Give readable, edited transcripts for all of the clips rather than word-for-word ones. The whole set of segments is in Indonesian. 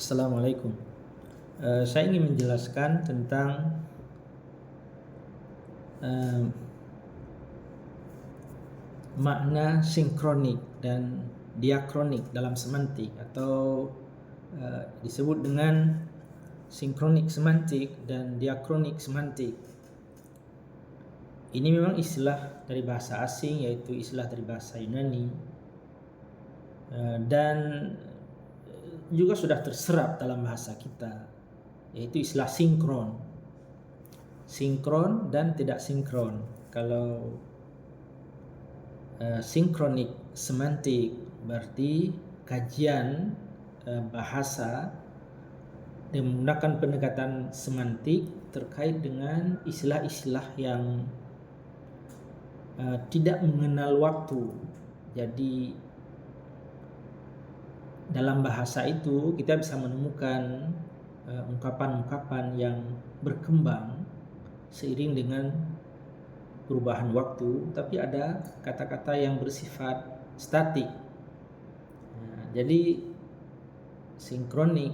Assalamualaikum. Saya ingin menjelaskan tentang eh, makna sinkronik dan diakronik dalam semantik, atau disebut dengan sinkronik semantik dan diakronik semantik. Ini memang istilah dari bahasa asing, yaitu istilah dari bahasa Yunani, dan juga sudah terserap dalam bahasa kita, yaitu istilah sinkron. Sinkron dan tidak sinkron. Kalau sinkronik semantik berarti kajian bahasa dengan menggunakan pendekatan semantik terkait dengan istilah-istilah yang tidak mengenal waktu. Jadi dalam bahasa itu kita bisa menemukan ungkapan-ungkapan yang berkembang seiring dengan perubahan waktu, tapi ada kata-kata yang bersifat statik. Jadi sinkronik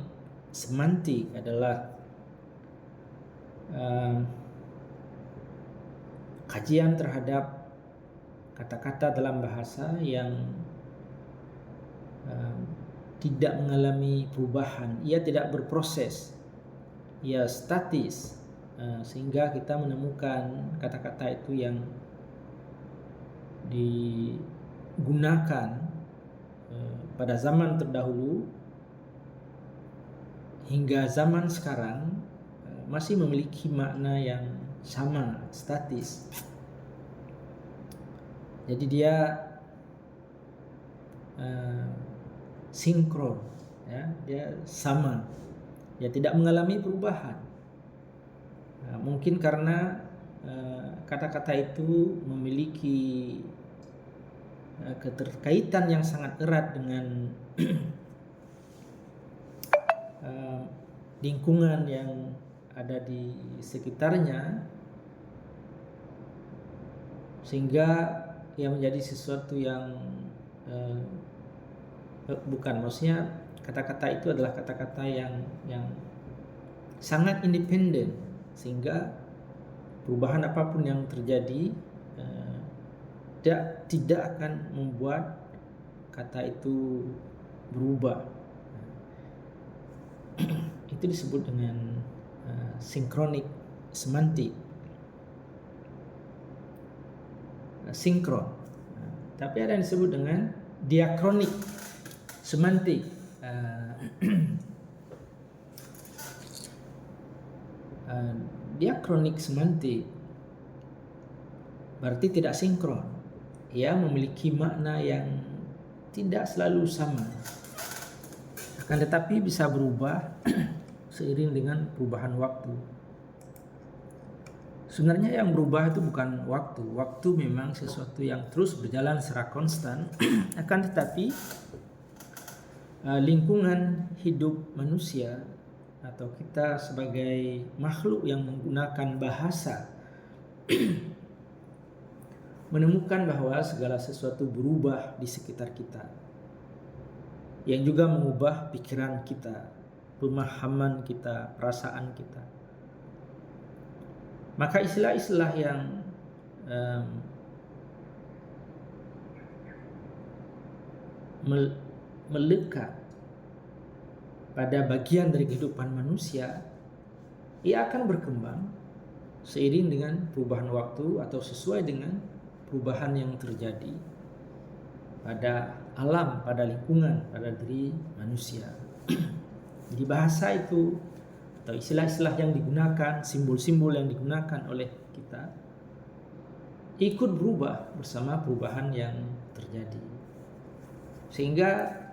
semantik adalah kajian terhadap kata-kata dalam bahasa yang tidak mengalami perubahan, ia tidak berproses, ia statis, sehingga kita menemukan kata-kata itu yang digunakan pada zaman terdahulu hingga zaman sekarang masih memiliki makna yang sama, statis. Jadi dia sinkron, ya, dia sama, dia tidak mengalami perubahan. Mungkin karena kata-kata itu memiliki keterkaitan yang sangat erat dengan lingkungan yang ada di sekitarnya, sehingga ia menjadi sesuatu yang maksudnya kata-kata itu adalah kata-kata yang sangat independen, sehingga perubahan apapun yang terjadi tidak akan membuat kata itu berubah. Itu disebut dengan sinkronik semantik, sinkron. Tapi ada yang disebut dengan diakronik semantik. Diakronik semantik berarti tidak sinkron. Ia memiliki makna yang tidak selalu sama, akan tetapi bisa berubah seiring dengan perubahan waktu. Sebenarnya yang berubah itu bukan waktu. Waktu memang sesuatu yang terus berjalan secara konstan, akan tetapi lingkungan hidup manusia atau kita sebagai makhluk yang menggunakan bahasa menemukan bahwa segala sesuatu berubah di sekitar kita, yang juga mengubah pikiran kita, pemahaman kita, perasaan kita. Maka istilah-istilah yang melekat pada bagian dari kehidupan manusia, ia akan berkembang seiring dengan perubahan waktu atau sesuai dengan perubahan yang terjadi pada alam, pada lingkungan, pada diri manusia. Jadi bahasa itu atau istilah-istilah yang digunakan, simbol-simbol yang digunakan oleh kita ikut berubah bersama perubahan yang terjadi, sehingga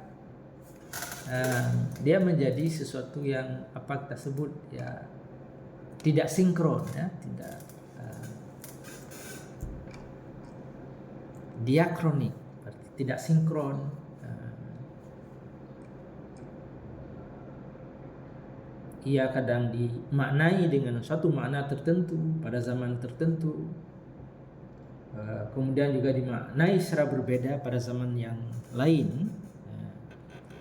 dia menjadi sesuatu yang apa kita sebut ya tidak sinkron, ya, tidak diakronik, berarti tidak sinkron. Ia kadang dimaknai dengan suatu makna tertentu pada zaman tertentu, kemudian juga dimaknai secara berbeda pada zaman yang lain.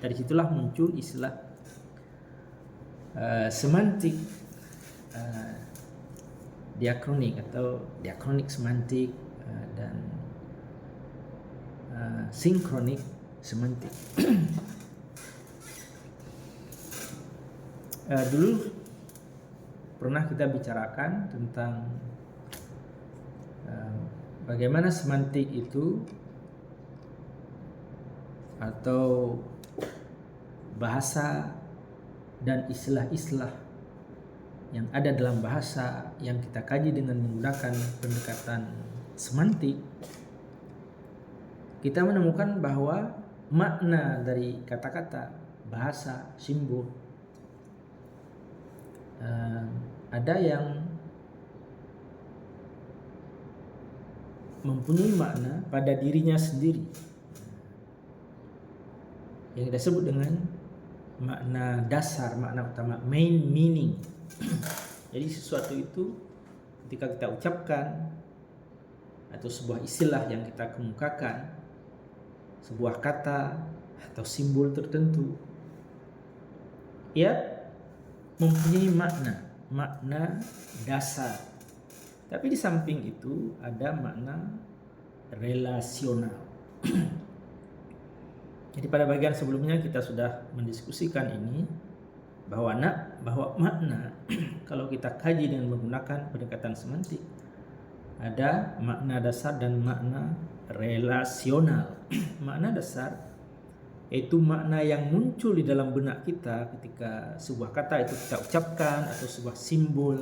Dari situlah muncul istilah semantik diakronik atau diakronik semantik dan sinkronik semantik. Dulu pernah kita bicarakan tentang bagaimana semantik itu atau bahasa dan istilah-istilah yang ada dalam bahasa yang kita kaji dengan menggunakan pendekatan semantik, kita menemukan bahwa makna dari kata-kata, bahasa, simbol ada yang mempunyai makna pada dirinya sendiri yang kita sebut dengan makna dasar, makna utama, main meaning. Jadi sesuatu itu ketika kita ucapkan atau sebuah istilah yang kita kemukakan, sebuah kata atau simbol tertentu, ia mempunyai makna dasar. Tapi di samping itu ada makna relasional. Jadi pada bagian sebelumnya kita sudah mendiskusikan ini bahwa makna kalau kita kaji dengan menggunakan pendekatan semantik ada makna dasar dan makna relasional. Makna dasar yaitu makna yang muncul di dalam benak kita ketika sebuah kata itu kita ucapkan atau sebuah simbol